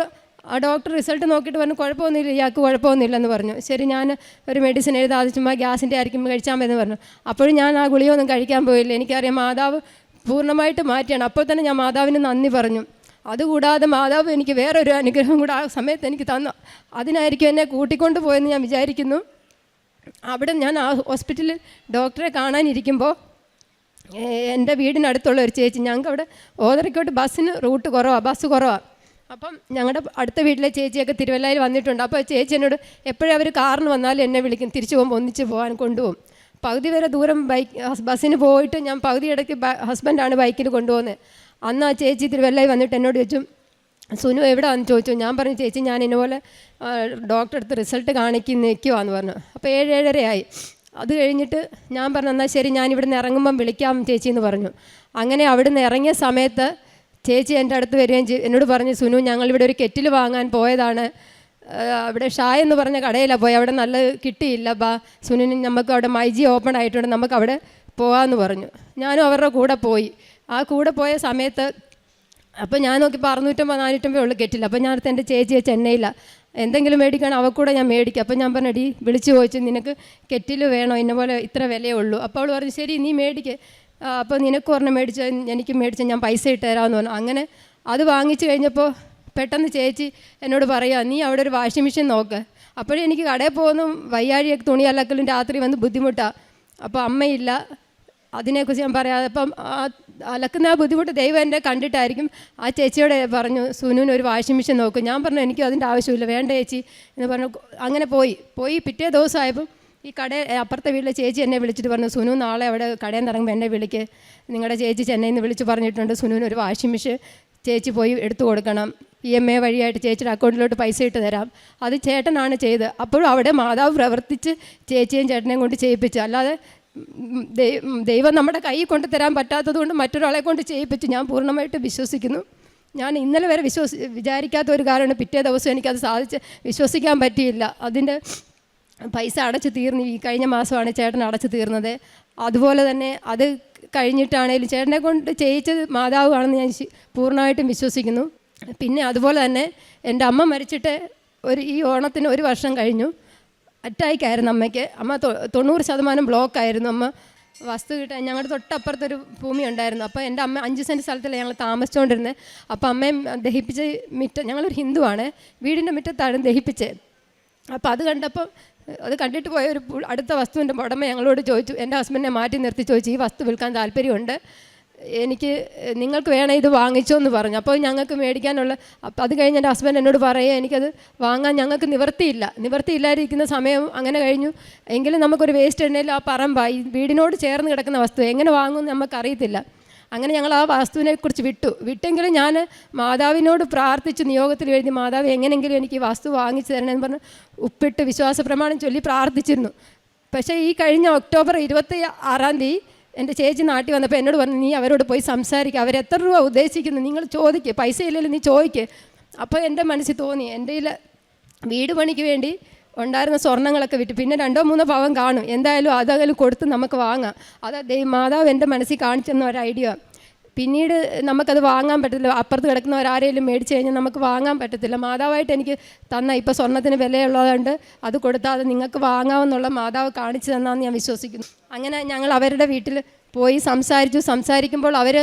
ആ ഡോക്ടർ റിസൾട്ട് നോക്കിയിട്ട് പറഞ്ഞു, കുഴപ്പമൊന്നുമില്ല, ഇയാൾക്ക് കുഴപ്പമൊന്നുമില്ലെന്ന് പറഞ്ഞു. ശരി, ഞാൻ ഒരു മെഡിസിൻ എഴുതാതെ ചുമ്മാ ഗ്യാസിൻ്റെ ആയിരിക്കും കഴിച്ചാൽ മതി എന്ന് പറഞ്ഞു. അപ്പോഴും ഞാൻ ആ ഗുളിയൊന്നും കഴിക്കാൻ പോയില്ല. എനിക്കറിയാം മാതാവ് പൂർണ്ണമായിട്ട് മാറ്റിയാണ്. അപ്പോൾ തന്നെ ഞാൻ മാതാവിന് നന്ദി പറഞ്ഞു. അതുകൂടാതെ മാതാവ് എനിക്ക് വേറൊരു അനുഗ്രഹം കൂടെ ആ സമയത്ത് എനിക്ക് തന്നു. അതിനായിരിക്കും എന്നെ കൂട്ടിക്കൊണ്ട് പോയെന്ന് ഞാൻ വിചാരിക്കുന്നു. അവിടെ ഞാൻ ആ ഹോസ്പിറ്റലിൽ ഡോക്ടറെ കാണാനിരിക്കുമ്പോൾ എൻ്റെ വീടിനടുത്തുള്ള ഒരു ചേച്ചി, ഞങ്ങൾക്ക് അവിടെ ഓതറയ്ക്കോട്ട് ബസ് കുറവാണ്. അപ്പം ഞങ്ങളുടെ അടുത്ത വീട്ടിലെ ചേച്ചിയൊക്കെ തിരുവല്ലയിൽ വന്നിട്ടുണ്ട്. അപ്പോൾ ചേച്ചി എന്നോട് എപ്പോഴും അവർ കാറിന് വന്നാലും എന്നെ വിളിക്കും, തിരിച്ചു പോകുമ്പോൾ ഒന്നിച്ച് പോകാൻ കൊണ്ടുപോകും. പകുതി വരെ ദൂരം ബസ്സിന് പോയിട്ട് ഞാൻ പകുതി ഇടയ്ക്ക് ഹസ്ബൻഡാണ് ബൈക്കിൽ കൊണ്ടുപോകുന്നത്. അന്ന് ആ ചേച്ചി തിരുവല്ലയിൽ വന്നിട്ട് എന്നോട് ചോദിച്ചു, സുനു എവിടെയാണെന്ന് ചോദിച്ചു. ഞാൻ പറഞ്ഞു, ചേച്ചി ഞാൻ ഇന്നപോലെ ഡോക്ടറെ അടുത്ത് റിസൾട്ട് നിൽക്കുവാന്ന് പറഞ്ഞു. അപ്പോൾ 7-7:30 ആയി. അത് കഴിഞ്ഞിട്ട് ഞാൻ പറഞ്ഞു, എന്നാൽ ശരി, ഞാൻ ഇവിടെ നിന്ന് ഇറങ്ങുമ്പം വിളിക്കാം ചേച്ചി എന്ന് പറഞ്ഞു. അങ്ങനെ അവിടെ നിന്ന് ഇറങ്ങിയ സമയത്ത് ചേച്ചി എൻ്റെ അടുത്ത് വരികയും എന്നോട് പറഞ്ഞു, സുനു ഞങ്ങളിവിടെ ഒരു കെറ്റിൽ വാങ്ങാൻ പോയതാണ്, അവിടെ ഷായ് എന്ന് പറഞ്ഞ കടയിലാണ് പോയി, അവിടെ നല്ലത് കിട്ടിയില്ല, സുനുവിന് നമുക്ക് അവിടെ മൈജി ഓപ്പൺ ആയിട്ടുണ്ട്, നമുക്ക് അവിടെ പോകാമെന്ന് പറഞ്ഞു. ഞാനും അവരുടെ കൂടെ പോയി. ആ കൂടെ പോയ സമയത്ത് അപ്പോൾ ഞാൻ നോക്കിയപ്പോൾ 650-450 ഉള്ളു കെറ്റില്ല. അപ്പോൾ ഞാൻ അടുത്ത് എൻ്റെ ചേച്ചിയെ ചെന്നൈയിലാണ്, എന്തെങ്കിലും മേടിക്കണം അവൾക്കൂടെ ഞാൻ മേടിക്കും. അപ്പോൾ ഞാൻ പറഞ്ഞു, ഡി വിളിച്ച് ചോദിച്ചു, നിനക്ക് കെറ്റിൽ വേണോ, ഇന്ന പോലെ ഇത്ര വിലയേ ഉള്ളൂ. അപ്പോൾ അവൾ പറഞ്ഞു, ശരി നീ മേടിക്ക്, അപ്പോൾ നിനക്ക് ഒരെണ്ണം മേടിച്ചോ, എനിക്ക് മേടിച്ചോ, ഞാൻ പൈസ ഇട്ട് തരാമെന്ന് പറഞ്ഞു. അങ്ങനെ അത് വാങ്ങിച്ച് കഴിഞ്ഞപ്പോൾ പെട്ടെന്ന് ചേച്ചി എന്നോട് പറയുക, നീ അവിടെ ഒരു വാഷിംഗ് മെഷീൻ നോക്ക്. അപ്പോഴേ എനിക്ക് കടയിൽ പോകുന്നു വയ്യാഴിയൊക്കെ തുണി അലക്കലും രാത്രി വന്ന് ബുദ്ധിമുട്ടാണ്. അപ്പോൾ അമ്മയില്ല, അതിനെക്കുറിച്ച് ഞാൻ പറയാതെ, അപ്പം അലക്കുന്ന ആ ബുദ്ധിമുട്ട് ദൈവം എൻ്റെ കണ്ടിട്ടായിരിക്കും. ആ ചേച്ചിയോട് പറഞ്ഞു, സുനുവിന് ഒരു വാഷിംഗ് മെഷീൻ നോക്കും. ഞാൻ പറഞ്ഞു, എനിക്ക് അതിൻ്റെ ആവശ്യമില്ല, വേണ്ട ചേച്ചി എന്ന് പറഞ്ഞു. അങ്ങനെ പോയി പിറ്റേ ദിവസമായപ്പം ഈ അപ്പുറത്തെ വീട്ടിലെ ചേച്ചി എന്നെ വിളിച്ചിട്ട് പറഞ്ഞു, സുനു നാളെ അവിടെ കടയിൽ നിന്ന് ഇറങ്ങുമ്പോൾ എന്നെ വിളിക്ക്, നിങ്ങളുടെ ചേച്ചി ചെന്നൈയിൽ നിന്ന് വിളിച്ച് പറഞ്ഞിട്ടുണ്ട് സുനുവിന് ഒരു വാഷിംഗ് മെഷീൻ ചേച്ചി പോയി എടുത്തു കൊടുക്കണം, EMI വഴിയായിട്ട് ചേച്ചിയുടെ അക്കൗണ്ടിലോട്ട് പൈസ ഇട്ട് തരാം. അത് ചേട്ടനാണ് ചെയ്ത്. അപ്പോഴും അവിടെ മാതാവ് പ്രവർത്തിച്ച് ചേച്ചിയും ചേട്ടനെയും കൊണ്ട് ചെയ്യിപ്പിച്ചു. അല്ലാതെ ദൈവം നമ്മുടെ കൈ കൊണ്ട് തരാൻ പറ്റാത്തത് കൊണ്ട് മറ്റൊരാളെ കൊണ്ട് ചെയ്യിപ്പിച്ചു. ഞാൻ പൂർണ്ണമായിട്ട് വിശ്വസിക്കുന്നു. ഞാൻ ഇന്നലെ വരെ വിചാരിക്കാത്ത ഒരു കാരണം പിറ്റേ ദിവസം എനിക്കത് വിശ്വസിക്കാൻ പറ്റിയില്ല. അതിൻ്റെ പൈസ അടച്ചു തീർന്നു. ഈ കഴിഞ്ഞ മാസമാണ് ചേട്ടൻ അടച്ചു തീർന്നത്. അതുപോലെ തന്നെ അത് കഴിഞ്ഞിട്ടാണേലും ചേട്ടനെ കൊണ്ട് ചെയ്യിച്ചത് മാതാവാണെന്ന് ഞാൻ പൂർണ്ണമായിട്ടും വിശ്വസിക്കുന്നു. പിന്നെ അതുപോലെ തന്നെ എൻ്റെ അമ്മ മരിച്ചിട്ട് ഈ ഓണത്തിന് 1 വർഷം കഴിഞ്ഞു. അറ്റാക്കായിരുന്നു അമ്മയ്ക്ക്. അമ്മ 90% ബ്ലോക്കായിരുന്നു. അമ്മ വസ്തു കിട്ടാൻ ഞങ്ങളുടെ തൊട്ടപ്പുറത്തൊരു ഭൂമി ഉണ്ടായിരുന്നു. അപ്പോൾ എൻ്റെ അമ്മ 5 സെൻറ്റ് സ്ഥലത്തിലാണ് ഞങ്ങൾ താമസിച്ചുകൊണ്ടിരുന്നത്. അപ്പോൾ അമ്മയും ദഹിപ്പിച്ച് ഞങ്ങളൊരു ഹിന്ദുവാണ്, വീടിൻ്റെ മുറ്റത്താണ് ദഹിപ്പിച്ചത്. അപ്പോൾ അത് കണ്ടിട്ട് പോയ ഒരു അടുത്ത വസ്തുവിൻ്റെ ഉടമ ഞങ്ങളോട് ചോദിച്ചു, എൻ്റെ ഹസ്ബൻഡിനെ മാറ്റി നിർത്തി ചോദിച്ചു, ഈ വസ്തു വിൽക്കാൻ താല്പര്യമുണ്ട്, നിങ്ങൾക്ക് വേണേ ഇത് വാങ്ങിച്ചോ എന്ന് പറഞ്ഞു. അപ്പോൾ ഞങ്ങൾക്ക് മേടിക്കാനുള്ള അത് കഴിഞ്ഞ് എൻ്റെ ഹസ്ബൻഡ് എന്നോട് പറയുക, എനിക്കത് വാങ്ങാൻ ഞങ്ങൾക്ക് നിവർത്തിയില്ലാതിരിക്കുന്ന സമയം അങ്ങനെ കഴിഞ്ഞു. എങ്കിലും നമുക്കൊരു വേസ്റ്റ് എണ്ണയിൽ ആ പറമ്പായി വീടിനോട് ചേർന്ന് കിടക്കുന്ന വസ്തു എങ്ങനെ വാങ്ങുമെന്ന് നമുക്കറിയത്തില്ല. അങ്ങനെ ഞങ്ങൾ ആ വസ്തുവിനെക്കുറിച്ച് വിട്ടെങ്കിലും ഞാൻ മാതാവിനോട് പ്രാർത്ഥിച്ചു, നിയോഗത്തിൽ എഴുതി, മാതാവ് എങ്ങനെയെങ്കിലും എനിക്ക് ഈ വസ്തു വാങ്ങിച്ചു തരണമെന്ന് പറഞ്ഞ് ഉപ്പിട്ട് വിശ്വാസ പ്രമാണം ചൊല്ലി പ്രാർത്ഥിച്ചിരുന്നു. പക്ഷേ ഈ കഴിഞ്ഞ ഒക്ടോബർ 26 എൻ്റെ ചേച്ചി നാട്ടിൽ വന്നപ്പോൾ എന്നോട് പറഞ്ഞു, നീ അവരോട് പോയി സംസാരിക്കുക, അവരെത്ര രൂപ ഉദ്ദേശിക്കുന്നു നിങ്ങൾ ചോദിക്കുക, പൈസ ഇല്ലല്ലോ നീ ചോദിക്കുക. അപ്പോൾ എൻ്റെ മനസ്സിൽ തോന്നി, എൻ്റെ വീട് പണിക്ക് വേണ്ടി ഉണ്ടായിരുന്ന സ്വർണ്ണങ്ങളൊക്കെ വിറ്റ് പിന്നെ 2-3 പവൻ കാണും, എന്തായാലും അതെങ്കിലും കൊടുത്ത് നമുക്ക് വാങ്ങാം. അത് മാതാവ് എൻ്റെ മനസ്സിൽ കാണിച്ചെന്ന ഒരു ഐഡിയ. പിന്നീട് നമുക്കത് വാങ്ങാൻ പറ്റത്തില്ല, അപ്പുറത്ത് കിടക്കുന്നവരാരെങ്കിലും മേടിച്ച് കഴിഞ്ഞാൽ നമുക്ക് വാങ്ങാൻ പറ്റത്തില്ല. മാതാവായിട്ട് എനിക്ക് തന്ന ഇപ്പോൾ സ്വർണ്ണത്തിന് വിലയുള്ളതുകൊണ്ട് അത് കൊടുത്താൽ അത് നിങ്ങൾക്ക് വാങ്ങാമെന്നുള്ള മാതാവ് കാണിച്ചു തന്നാന്ന് ഞാൻ വിശ്വസിക്കുന്നു. അങ്ങനെ ഞങ്ങൾ അവരുടെ വീട്ടിൽ പോയി സംസാരിക്കുമ്പോൾ അവർ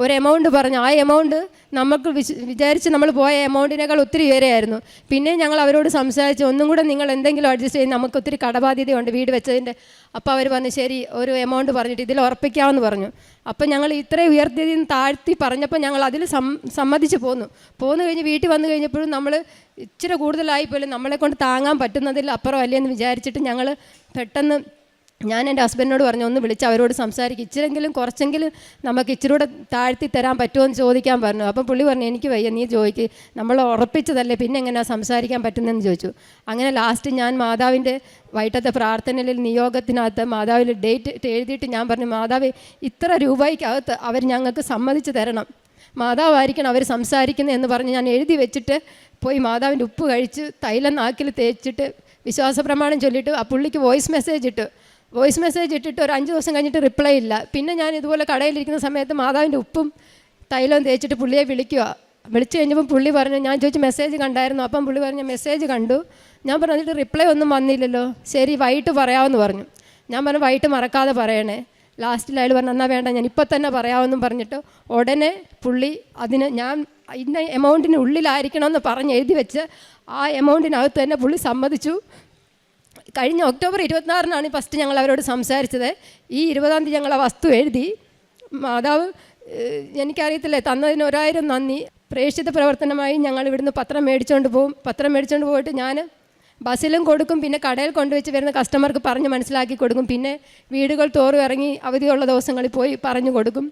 ഒരു എമൗണ്ട് പറഞ്ഞു. ആ എമൗണ്ട് നമുക്ക് വിചാരിച്ച് നമ്മൾ പോയ എമൗണ്ടിനേക്കാൾ ഒത്തിരി ഉയരെയായിരുന്നു. പിന്നെ ഞങ്ങൾ അവരോട് സംസാരിച്ച്, ഒന്നും കൂടെ നിങ്ങൾ എന്തെങ്കിലും അഡ്ജസ്റ്റ് ചെയ്ത്, നമുക്ക് ഒത്തിരി കടബാധ്യതയുണ്ട് വീട് വെച്ചതിൻ്റെ. അപ്പോൾ അവർ പറഞ്ഞു, ശരി ഒരു എമൗണ്ട് പറഞ്ഞിട്ട് ഇതിൽ ഉറപ്പിക്കാമെന്ന് പറഞ്ഞു. അപ്പോൾ ഞങ്ങൾ ഇത്രയും ഉയർത്തിയതിൽ നിന്ന് താഴ്ത്തി പറഞ്ഞപ്പോൾ ഞങ്ങൾ അതിൽ സമ്മതിച്ച് പോന്നു കഴിഞ്ഞ് വീട്ടിൽ വന്നു കഴിഞ്ഞപ്പോഴും നമ്മൾ ഇച്ചിരി കൂടുതലായിപ്പോലും നമ്മളെ കൊണ്ട് താങ്ങാൻ പറ്റുന്നതിൽ അപ്പുറം അല്ലേന്ന് വിചാരിച്ചിട്ട് ഞങ്ങൾ പെട്ടെന്ന് ഞാൻ എൻ്റെ ഹസ്ബൻഡിനോട് പറഞ്ഞു, ഒന്ന് വിളിച്ച് അവരോട് സംസാരിക്കും, കുറച്ചെങ്കിലും നമുക്ക് ഇച്ചിരി കൂടെ താഴ്ത്തി തരാൻ പറ്റുമോ എന്ന് ചോദിക്കാൻ പറഞ്ഞു. അപ്പം പുള്ളി പറഞ്ഞു, എനിക്ക് വയ്യ, നീ ചോദിക്ക്, നമ്മൾ ഉറപ്പിച്ചതല്ലേ, പിന്നെ എങ്ങനെയാണ് സംസാരിക്കാൻ പറ്റുന്നതെന്ന് ചോദിച്ചു. അങ്ങനെ ലാസ്റ്റ് ഞാൻ മാതാവിൻ്റെ വൈകിട്ടത്തെ പ്രാർത്ഥനയിൽ നിയോഗത്തിനകത്ത് മാതാവിൽ ഡേറ്റ് എഴുതിയിട്ട് ഞാൻ പറഞ്ഞു, മാതാവ് ഇത്ര രൂപയ്ക്കകത്ത് അവർ ഞങ്ങൾക്ക് സമ്മതിച്ച് തരണം, മാതാവായിരിക്കണം അവർ സംസാരിക്കുന്നത് എന്ന് പറഞ്ഞ് ഞാൻ എഴുതി വെച്ചിട്ട് പോയി മാതാവിൻ്റെ ഉപ്പ് കഴിച്ച് തൈലം നാക്കിൽ തേച്ചിട്ട് വിശ്വാസ പ്രമാണം ചൊല്ലിയിട്ട് ആ പുള്ളിക്ക് വോയിസ് മെസ്സേജ് ഇട്ടിട്ട് ഒരു 5 ദിവസം കഴിഞ്ഞിട്ട് റിപ്ലൈ ഇല്ല. പിന്നെ ഞാൻ ഇതുപോലെ കടയിലിരിക്കുന്ന സമയത്ത് മാതാവിൻ്റെ ഉപ്പും തൈലവും തേച്ചിട്ട് പുള്ളിയെ വിളിച്ചു കഴിഞ്ഞപ്പോൾ പുള്ളി പറഞ്ഞു, ഞാൻ ചോദിച്ചു മെസ്സേജ് കണ്ടായിരുന്നു. അപ്പം പുള്ളി പറഞ്ഞു മെസ്സേജ് കണ്ടു. ഞാൻ പറഞ്ഞിട്ട് റിപ്ലൈ ഒന്നും വന്നില്ലല്ലോ, ശരി വൈകിട്ട് പറയാമെന്ന് പറഞ്ഞു. ഞാൻ പറഞ്ഞു വൈകിട്ട് മറക്കാതെ പറയണേ. ലാസ്റ്റിൽ അയാൾ പറഞ്ഞു, എന്നാൽ വേണ്ട ഞാൻ ഇപ്പം തന്നെ പറയാമെന്നും പറഞ്ഞിട്ട് ഉടനെ പുള്ളി ഞാൻ ഇന്ന എമൗണ്ടിന് ഉള്ളിലായിരിക്കണമെന്ന് പറഞ്ഞ് എഴുതി വെച്ച് ആ എമൗണ്ടിനകത്ത് തന്നെ പുള്ളി സമ്മതിച്ചു. കഴിഞ്ഞ ഒക്ടോബർ 26 ഫസ്റ്റ് ഞങ്ങൾ അവരോട് സംസാരിച്ചത്. ഈ 20 ഞങ്ങൾ ആ വസ്തു എഴുതി. മാതാവ് എനിക്കറിയത്തില്ലേ തന്നതിന് 1000 നന്ദി. പ്രേക്ഷിത പ്രവർത്തനമായി ഞങ്ങൾ ഇവിടുന്ന് പത്രം മേടിച്ചുകൊണ്ട് പോയിട്ട് ഞാൻ ബസ്സിലും കൊടുക്കും, പിന്നെ കടയിൽ കൊണ്ടുവച്ച് വരുന്ന കസ്റ്റമർക്ക് പറഞ്ഞ് മനസ്സിലാക്കി കൊടുക്കും, പിന്നെ വീടുകൾ തോറും ഇറങ്ങി അവധിയുള്ള ദിവസങ്ങളിൽ പോയി പറഞ്ഞു കൊടുക്കും.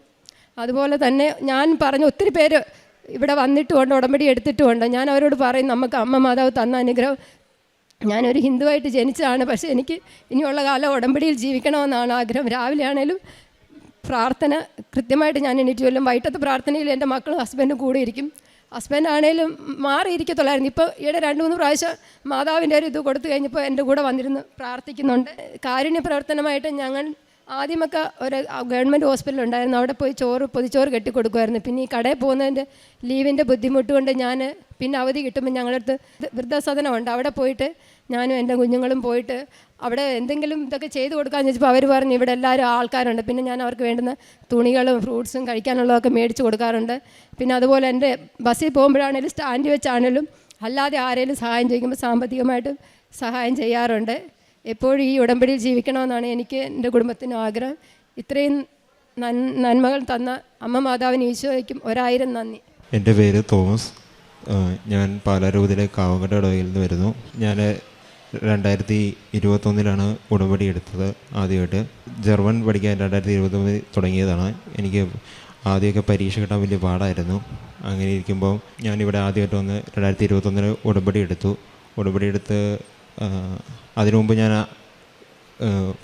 അതുപോലെ തന്നെ ഞാൻ പറഞ്ഞു ഒത്തിരി പേര് ഇവിടെ വന്നിട്ടുമുണ്ട്, ഉടമ്പടി എടുത്തിട്ടുമുണ്ട്. ഞാൻ അവരോട് പറയും, നമുക്ക് അമ്മ മാതാവ് തന്ന അനുഗ്രഹം, ഞാനൊരു ഹിന്ദുവായിട്ട് ജനിച്ചതാണ്, പക്ഷേ എനിക്ക് ഇനിയുള്ള കാലം ഉടമ്പടിയിൽ ജീവിക്കണമെന്നാണ് ആഗ്രഹം. രാവിലെ ആണേലും പ്രാർത്ഥന കൃത്യമായിട്ട് ഞാൻ എണീറ്റ് ചൊല്ലും. വൈകിട്ടത്തെ പ്രാർത്ഥനയിൽ എൻ്റെ മക്കളും ഹസ്ബൻഡും കൂടെ ഇരിക്കും. ഹസ്ബൻഡ് ആണേലും മാറിയിരിക്കത്തുള്ളായിരുന്നു. ഇപ്പോൾ ഈയിടെ 2-3 പ്രാവശ്യം മാതാവിൻ്റെ ഒരു ഇത് കൊടുത്തു കഴിഞ്ഞപ്പോൾ എൻ്റെ കൂടെ വന്നിരുന്ന് പ്രാർത്ഥിക്കുന്നുണ്ട്. കാരുണ്യ പ്രവർത്തനമായിട്ട് ഞങ്ങൾ ആദ്യമൊക്കെ ഒരു ഗവൺമെൻറ് ഹോസ്പിറ്റൽ ഉണ്ടായിരുന്നു, അവിടെ പോയി പൊതിച്ചോറ് കെട്ടിക്കൊടുക്കുമായിരുന്നു. പിന്നെ ഈ കടയിൽ പോകുന്നതിൻ്റെ ലീവിൻ്റെ ബുദ്ധിമുട്ട് കൊണ്ട് ഞാൻ പിന്നെ അവധി കിട്ടുമ്പോൾ ഞങ്ങളടുത്ത് വൃദ്ധസദനമുണ്ട്, അവിടെ പോയിട്ട് ഞാനും എൻ്റെ കുഞ്ഞുങ്ങളും പോയിട്ട് അവിടെ എന്തെങ്കിലും ഇതൊക്കെ ചെയ്ത് കൊടുക്കാമെന്ന് ചോദിച്ചപ്പോൾ അവർ പറഞ്ഞു ഇവിടെ എല്ലാവരും ആൾക്കാരുണ്ട്. പിന്നെ ഞാൻ അവർക്ക് വേണ്ടുന്ന തുണികളും ഫ്രൂട്ട്സും കഴിക്കാനുള്ളതൊക്കെ മേടിച്ച് കൊടുക്കാറുണ്ട്. പിന്നെ അതുപോലെ എൻ്റെ ബസ്സിൽ പോകുമ്പോഴാണേലും സ്റ്റാൻഡ് വെച്ചാണേലും അല്ലാതെ ആരെങ്കിലും സഹായം ചോദിക്കുമ്പോൾ സാമ്പത്തികമായിട്ട് സഹായം ചെയ്യാറുണ്ട്. എപ്പോഴും ഈ ഉടമ്പടിയിൽ ജീവിക്കണമെന്നാണ് എനിക്ക് എൻ്റെ കുടുംബത്തിനും ആഗ്രഹം. ഇത്രയും നന്മകൾ തന്ന അമ്മ മാതാവിന് ഈശോയ്ക്കും 1000 നന്ദി. എൻ്റെ പേര് തോമസ്. ഞാൻ പാലാരൂപതിലെ കാവങ്കട ഇടവകയിൽ നിന്ന് വരുന്നു. ഞാൻ 2021 ഉടമ്പടി എടുത്തത് ആദ്യമായിട്ട്. ജർമ്മൻ പഠിക്കാൻ 2021 തുടങ്ങിയതാണ്. എനിക്ക് ആദ്യമൊക്കെ പരീക്ഷ കിട്ടാൻ വലിയ പാടായിരുന്നു. അങ്ങനെ ഇരിക്കുമ്പോൾ ഞാനിവിടെ ആദ്യമായിട്ട് വന്ന് 2021 ഉടമ്പടി എടുത്ത് അതിനു മുമ്പ് ഞാൻ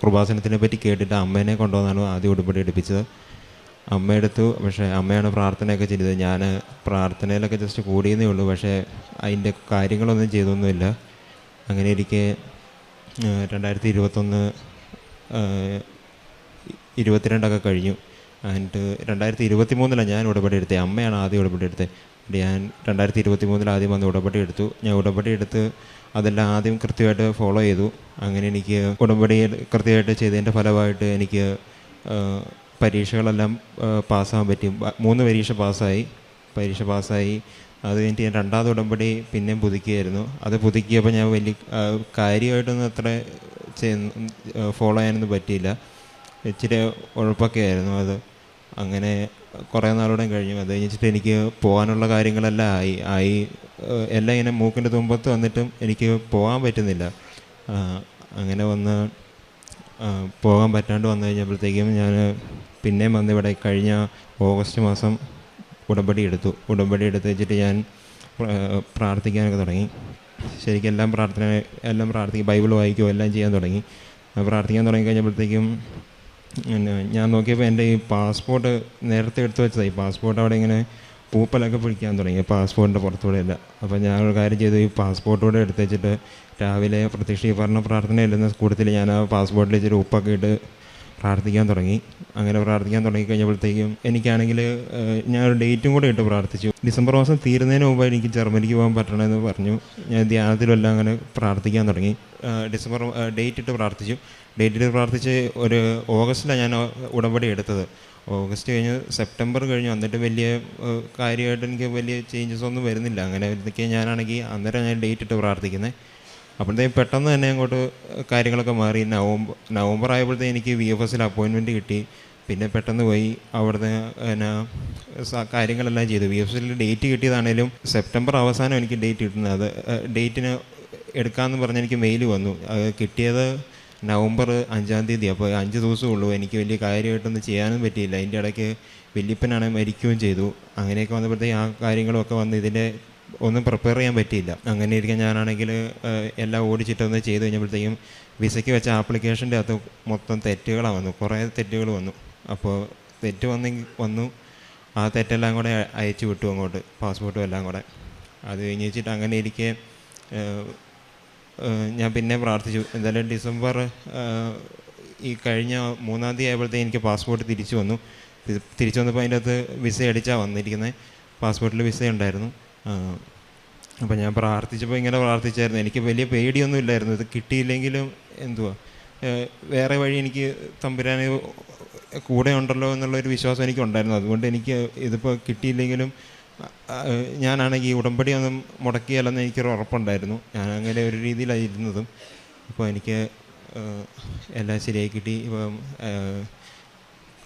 കൃപാസനത്തിനെ പറ്റി കേട്ടിട്ട് അമ്മേനെ കൊണ്ടുവന്നാണ് ആദ്യം ഉടമ്പടി എടുപ്പിച്ചത്. അമ്മ എടുത്തു, പക്ഷേ അമ്മയാണ് പ്രാർത്ഥനയൊക്കെ ചെയ്തത്. ഞാൻ പ്രാർത്ഥനയിലൊക്കെ ജസ്റ്റ് കൂടിയെന്നേ ഉള്ളൂ, പക്ഷേ അതിൻ്റെ കാര്യങ്ങളൊന്നും ചെയ്തൊന്നുമില്ല. അങ്ങനെ ഇരിക്കെ 2021 22 കഴിഞ്ഞു. എന്നിട്ട് 2023 ഞാൻ ഉടമ്പടി എടുത്തത്. അമ്മയാണ് ആദ്യം ഉടമ്പടി എടുത്തത്. ഞാൻ 2023 ആദ്യം വന്ന് ഉടമ്പടി എടുത്തു. ഞാൻ ഉടമ്പടി എടുത്ത് അതെല്ലാം ആദ്യം കൃത്യമായിട്ട് ഫോളോ ചെയ്തു. അങ്ങനെ എനിക്ക് ഉടമ്പടി കൃത്യമായിട്ട് ചെയ്തതിൻ്റെ ഫലമായിട്ട് എനിക്ക് പരീക്ഷകളെല്ലാം പാസ്സാകാൻ പറ്റി. 3 പരീക്ഷ പാസ്സായി. അത് കഴിഞ്ഞിട്ട് ഞാൻ രണ്ടാമത് ഉടമ്പടി പിന്നെയും പുതുക്കിയായിരുന്നു. അത് പുതുക്കിയപ്പോൾ ഞാൻ വലിയ കാര്യമായിട്ടൊന്നും അത്ര ഫോളോ ചെയ്യാനൊന്നും പറ്റിയില്ല. ഇച്ചിരി ഉഴപ്പൊക്കെ ആയിരുന്നു അത്. അങ്ങനെ കുറേ നാളോടെ കഴിഞ്ഞു. അത് കഴിഞ്ഞിട്ട് എനിക്ക് പോകാനുള്ള കാര്യങ്ങളെല്ലാം ആയി എല്ലാം ഇങ്ങനെ മൂക്കിൻ്റെ തുമ്പത്ത് വന്നിട്ടും എനിക്ക് പോകാൻ പറ്റുന്നില്ല. അങ്ങനെ പോകാൻ പറ്റാണ്ട് വന്നു കഴിഞ്ഞപ്പോഴത്തേക്കും ഞാൻ പിന്നെയും വന്ന് ഇവിടെ കഴിഞ്ഞ ഓഗസ്റ്റ് മാസം ഉടമ്പടി എടുത്ത് വെച്ചിട്ട് ഞാൻ പ്രാർത്ഥിക്കാനൊക്കെ തുടങ്ങി. ശരിക്കും എല്ലാം പ്രാർത്ഥിക്കും, ബൈബിൾ വായിക്കുകയോ എല്ലാം ചെയ്യാൻ തുടങ്ങി. പ്രാർത്ഥിക്കാൻ തുടങ്ങി കഴിഞ്ഞപ്പോഴത്തേക്കും ഞാൻ നോക്കിയപ്പോൾ എൻ്റെ ഈ പാസ്പോർട്ട് നേരത്തെ എടുത്തു വെച്ചതാണ്. ഈ പാസ്പോർട്ട് അവിടെ ഇങ്ങനെ പൂപ്പലൊക്കെ പിടിക്കാൻ തുടങ്ങി, പാസ്പോർട്ടിൻ്റെ പുറത്തൂടെ ഇല്ല. അപ്പോൾ ഞാൻ ഒരു കാര്യം ചെയ്തു, ഈ പാസ്പോർട്ടൂടെ എടുത്ത് വെച്ചിട്ട് രാവിലെ പ്രത്യക്ഷീകരണ പ്രാർത്ഥന എല്ലുന്ന കൂട്ടത്തിൽ ഞാൻ ആ പാസ്പോർട്ടിൽ ഇച്ചിരി ഉപ്പൊക്കെ ഇട്ട് പ്രാർത്ഥിക്കാൻ തുടങ്ങി. അങ്ങനെ പ്രാർത്ഥിക്കാൻ തുടങ്ങി കഴിഞ്ഞപ്പോഴത്തേക്കും എനിക്കാണെങ്കിൽ ഞാനൊരു ഡേറ്റും കൂടെ ഇട്ട് പ്രാർത്ഥിച്ചു. ഡിസംബർ മാസം തീരുന്നതിന് മുമ്പ് എനിക്ക് ജർമ്മനിക്ക് പോകാൻ പറ്റണമെന്ന് പറഞ്ഞു. ഞാൻ ധ്യാനത്തിലെല്ലാം അങ്ങനെ പ്രാർത്ഥിക്കാൻ തുടങ്ങി. ഡിസംബർ ഡേറ്റ് ഇട്ട് പ്രാർത്ഥിച്ച് ഒരു ഓഗസ്റ്റിലാണ് ഞാൻ ഉടമ്പടി എടുത്തത്. ഓഗസ്റ്റ് കഴിഞ്ഞ് സെപ്റ്റംബർ കഴിഞ്ഞു. എന്നിട്ട് വലിയ കാര്യമായിട്ട് എനിക്ക് വലിയ ചേഞ്ചസ് ഒന്നും വരുന്നില്ല. അങ്ങനെ വരുന്നതൊക്കെ ഞാനാണെങ്കിൽ അന്നേരം ഞാൻ ഡേറ്റ് ഇട്ട് പ്രാർത്ഥിക്കുന്നത്. അപ്പോഴത്തേക്കും പെട്ടെന്ന് തന്നെ അങ്ങോട്ട് കാര്യങ്ങളൊക്കെ മാറി. നവംബർ ആയപ്പോഴത്തേക്കും എനിക്ക് VFSൽ അപ്പോയിൻമെൻറ്റ് കിട്ടി. പിന്നെ പെട്ടെന്ന് പോയി അവിടുന്ന് കാര്യങ്ങളെല്ലാം ചെയ്തു. VFSൽ ഡേറ്റ് കിട്ടിയതാണേലും സെപ്റ്റംബർ അവസാനം എനിക്ക് ഡേറ്റ് കിട്ടുന്നത്. അത് ഡേറ്റിന് എടുക്കാമെന്ന് പറഞ്ഞ് എനിക്ക് മെയിൽ വന്നു. അത് കിട്ടിയത് നവംബർ 5-ാം തീയതി. അപ്പോൾ 5 ദിവസമേ ഉള്ളൂ. എനിക്ക് വലിയ കാര്യമായിട്ടൊന്നും ചെയ്യാനും പറ്റിയില്ല. അതിൻ്റെ ഇടയ്ക്ക് വല്യപ്പനാണെങ്കിൽ മരിക്കുകയും ചെയ്തു. അങ്ങനെയൊക്കെ വന്നപ്പോഴത്തേക്കും ആ കാര്യങ്ങളൊക്കെ വന്ന് ഇതിൻ്റെ ഒന്നും പ്രിപ്പയർ ചെയ്യാൻ പറ്റിയില്ല. അങ്ങനെ ഇരിക്കാൻ ഞാനാണെങ്കിൽ എല്ലാം ഓടിച്ചിട്ടൊന്ന് ചെയ്ത് കഴിഞ്ഞപ്പോഴത്തേക്കും വിസയ്ക്ക് വെച്ച ആപ്ലിക്കേഷൻ്റെ അകത്ത് മൊത്തം തെറ്റുകളാണ് വന്നു. കുറേ തെറ്റുകൾ വന്നു. അപ്പോൾ തെറ്റ് വന്നു. ആ തെറ്റെല്ലാം കൂടെ അയച്ചു വിട്ടു അങ്ങോട്ട്, പാസ്പോർട്ടും എല്ലാം കൂടെ. അത് കഴിഞ്ഞ് വെച്ചിട്ട് അങ്ങനെ ഇരിക്കെ ഞാൻ പിന്നെ പ്രാർത്ഥിച്ചു. എന്തായാലും ഡിസംബർ ഈ കഴിഞ്ഞ 3-ാം തീയതി ആയപ്പോഴത്തേക്കും എനിക്ക് പാസ്പോർട്ട് തിരിച്ചു വന്നപ്പോൾ അതിൻ്റെ അകത്ത് വിസ അടിച്ചാണ് വന്നിരിക്കുന്നത്. പാസ്പോർട്ടിൽ വിസ ഉണ്ടായിരുന്നു. അപ്പോൾ ഞാൻ പ്രാർത്ഥിച്ചപ്പോൾ ഇങ്ങനെ പ്രാർത്ഥിച്ചായിരുന്നു. എനിക്ക് വലിയ പേടിയൊന്നും ഇല്ലായിരുന്നു. ഇത് കിട്ടിയില്ലെങ്കിലും വേറെ വഴി എനിക്ക് തമ്പുരാൻ കൂടെ ഉണ്ടല്ലോ എന്നുള്ളൊരു വിശ്വാസം എനിക്കുണ്ടായിരുന്നു. അതുകൊണ്ട് എനിക്ക് ഇതിപ്പോൾ കിട്ടിയില്ലെങ്കിലും ഞാനാണെങ്കിൽ ഈ ഉടമ്പടിയൊന്നും മുടക്കിയാലെന്ന് എനിക്കൊരു ഉറപ്പുണ്ടായിരുന്നു. ഞാൻ അങ്ങനെ ഒരു രീതിയിലായിരുന്നതും. ഇപ്പോൾ എനിക്ക് എല്ലാം ശരിയായി കിട്ടി. ഇപ്പം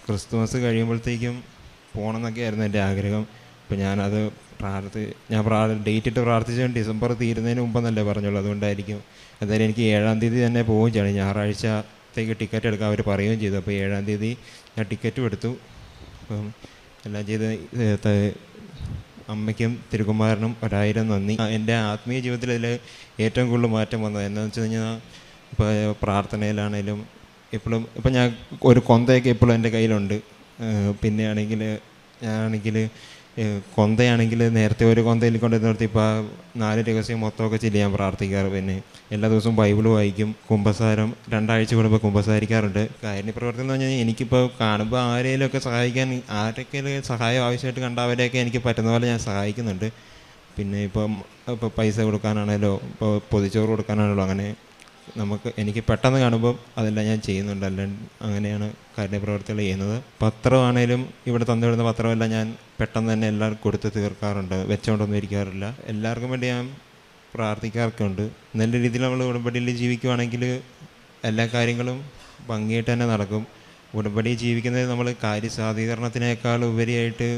ക്രിസ്തുമസ് കഴിയുമ്പോഴത്തേക്കും പോകണമെന്നൊക്കെ ആയിരുന്നു എൻ്റെ ആഗ്രഹം. ഇപ്പോൾ ഞാനത് ഡേറ്റ് ഇട്ട് പ്രാർത്ഥിച്ചാൽ ഡിസംബർ തീരുന്നതിന് മുമ്പെന്നല്ലേ പറഞ്ഞുള്ളൂ. അതുകൊണ്ടായിരിക്കും. എന്തായാലും എനിക്ക് 7-ാം തീയതി തന്നെ പോവുകയും ചെയ്യണം. ഞായറാഴ്ചത്തേക്ക് ടിക്കറ്റ് എടുക്കാൻ അവർ പറയുകയും ചെയ്തു. അപ്പോൾ 7-ാം തീയതി ഞാൻ ടിക്കറ്റും എടുത്തു. അപ്പം എല്ലാം ചെയ്ത് അമ്മയ്ക്കും തിരുകുമാരനും 1000 നന്ദി. എൻ്റെ ആത്മീയ ജീവിതത്തിൽ ഇതിൽ ഏറ്റവും കൂടുതൽ മാറ്റം വന്നത് എന്താണെന്ന് വെച്ച് കഴിഞ്ഞാൽ ഇപ്പോൾ പ്രാർത്ഥനയിലാണേലും എപ്പോഴും ഇപ്പം ഞാൻ ഒരു കൊന്തയൊക്കെ എപ്പോഴും എൻ്റെ കയ്യിലുണ്ട്. പിന്നെ ഞാനാണെങ്കിൽ കൊന്തയാണെങ്കിൽ നേരത്തെ ഒരു കൊന്തയിൽ കൊണ്ട് നിർത്തി ഇപ്പോൾ 4 രഹസ്യം മൊത്തമൊക്കെ ചെയ്യാൻ പ്രാർത്ഥിക്കാറ്. പിന്നെ എല്ലാ ദിവസവും ബൈബിൾ വായിക്കും. കുമ്പസാരം 2 ആഴ്ച കൂടുമ്പോൾ കുമ്പസാരിക്കാറുണ്ട്. കാരുണ്യ പ്രവർത്തനം എന്ന് പറഞ്ഞാൽ എനിക്കിപ്പോൾ കാണുമ്പോൾ ആരെങ്കിലുമൊക്കെ സഹായിക്കാൻ, ആരൊക്കെയും സഹായം ആവശ്യമായിട്ട് കണ്ടവരെയൊക്കെ എനിക്ക് പറ്റുന്ന പോലെ ഞാൻ സഹായിക്കുന്നുണ്ട്. പിന്നെ ഇപ്പോൾ പൈസ കൊടുക്കാനാണേലോ, ഇപ്പോൾ പൊതിച്ചോറ് കൊടുക്കാനാണല്ലോ, അങ്ങനെ എനിക്ക് പെട്ടെന്ന് കാണുമ്പോൾ അതെല്ലാം ഞാൻ ചെയ്യുന്നുണ്ട്. അല്ലാണ്ട് അങ്ങനെയാണ് കാരുണ്യപ്രവർത്തികൾ ചെയ്യുന്നത്. പത്രമാണേലും ഇവിടെ തന്നുവിടുന്ന പത്രമെല്ലാം ഞാൻ പെട്ടെന്ന് തന്നെ എല്ലാവർക്കും കൊടുത്ത് തീർക്കാറുണ്ട്. വെച്ചുകൊണ്ടൊന്നും ഇരിക്കാറില്ല. എല്ലാവർക്കും വേണ്ടി ഞാൻ പ്രാർത്ഥിക്കാറൊക്കെ ഉണ്ട്. നല്ല രീതിയിൽ നമ്മൾ ഉടമ്പടിയിൽ ജീവിക്കുവാണെങ്കിൽ എല്ലാ കാര്യങ്ങളും ഭംഗിയായിട്ട് തന്നെ നടക്കും. ഉടമ്പടി ജീവിക്കുന്നത് നമ്മൾ കാര്യസാധീകരണത്തിനേക്കാൾ ഉപരിയായിട്ട്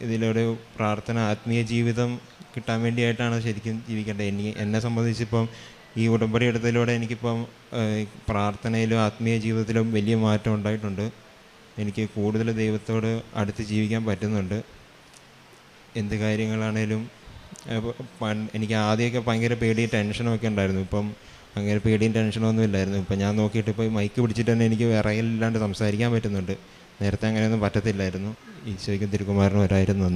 ഇതിലൊരു പ്രാർത്ഥന, ആത്മീയ ജീവിതം കിട്ടാൻ വേണ്ടിയായിട്ടാണ് ശരിക്കും ജീവിക്കേണ്ടത്. എന്നെ സംബന്ധിച്ചിപ്പം ഈ ഉടമ്പടി എടുത്തതിലൂടെ എനിക്കിപ്പം പ്രാർത്ഥനയിലും ആത്മീയ ജീവിതത്തിലും വലിയ മാറ്റം ഉണ്ടായിട്ടുണ്ട്. എനിക്ക് കൂടുതൽ ദൈവത്തോട് അടുത്ത് ജീവിക്കാൻ പറ്റുന്നുണ്ട്. എന്ത് കാര്യങ്ങളാണേലും എനിക്ക് ആദ്യമൊക്കെ ഭയങ്കര പേടിയും ടെൻഷനും ഒക്കെ ഉണ്ടായിരുന്നു. ഇപ്പം അങ്ങനെ പേടിയും ടെൻഷനും ഒന്നും ഇല്ലായിരുന്നു. ഇപ്പം ഞാൻ നോക്കിയിട്ട് ഇപ്പോൾ മൈക്ക് പിടിച്ചിട്ട് തന്നെ എനിക്ക് വിറയലില്ലാണ്ട് സംസാരിക്കാൻ പറ്റുന്നുണ്ട്. നേരത്തെ അങ്ങനെയൊന്നും പറ്റത്തില്ലായിരുന്നു. ഈശോയ്ക്കും തിരുക്കുമാരനും ഒരായിരം നന്ദി.